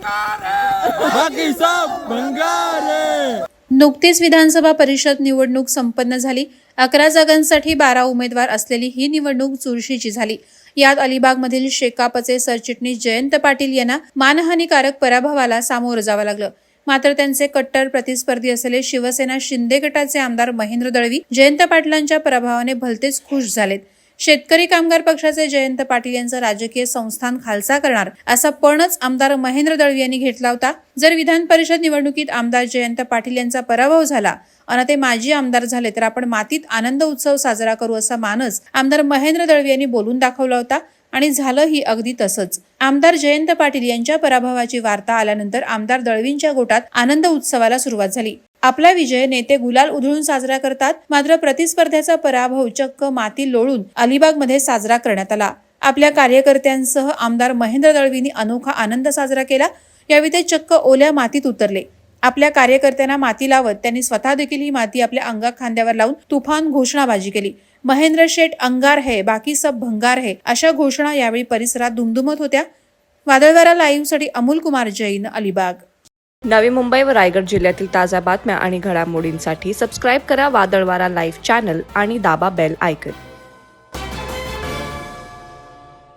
बाकी सब भंगार. नुकतीच विधानसभा परिषद निवडणूक संपन्न झाली. 11 जागांसाठी 12 उमेदवार असलेली ही निवडणूक चुरशीची झाली. यात अलिबागमधील शेकापचे सरचिटणीस जयंत पाटील यांना मानहानीकारक पराभवाला सामोरं जावं लागलं. मात्र त्यांचे कट्टर प्रतिस्पर्धी असलेले शिवसेना शिंदे गटाचे आमदार महेंद्र दळवी जयंत पाटलांच्या पराभवाने भलतेच खुश झालेत. शेतकरी कामगार पक्षाचे जयंत पाटील यांचं राजकीय संस्थान खालसा करणार असा पणच आमदार महेंद्र दळवी यांनी घेतला होता. जर विधान परिषद निवडणुकीत आमदार जयंत पाटील यांचा पराभव झाला आणि ते माजी आमदार झाले तर आपण मातीत आनंद उत्सव साजरा करू असा मानस आमदार महेंद्र दळवी यांनी बोलून दाखवला होता आणि झालंही अगदी तसंच. आमदार जयंत पाटील यांच्या पराभवाची वार्ता आल्यानंतर आमदार दळवींच्या गोटात आनंद उत्सवाला सुरुवात झाली. आपला विजय नेते गुलाल उधळून साजरा करतात, मात्र प्रतिस्पर्ध्याचा पराभव चक्क माती लोळून अलिबागमध्ये साजरा करण्यात आला. आपल्या कार्यकर्त्यांसह आमदार महेंद्र दळवींनी अनोखा आनंद साजरा केला. यावेळी ते चक्क ओल्या मातीत उतरले. आपल्या कार्यकर्त्यांना माती लावत त्यांनी स्वतः देखील ही माती आपल्या अंगा खांद्यावर लावून तुफान घोषणाबाजी केली. महेंद्र शेठ अंगार है, बाकी सब भंगार है अशा घोषणा यावेळी परिसरात दुमदुमत होत्या. वादळवारा लाईव्हसाठी अमोल कुमार जैन, अलिबाग. नवी मुंबई व रायगड जिल्ह्यातील ताज्या बातम्या आणि घडामोडींसाठी सबस्क्राईब करा वादळवारा लाईव्ह चॅनल आणि दाबा बेल आयकॉन.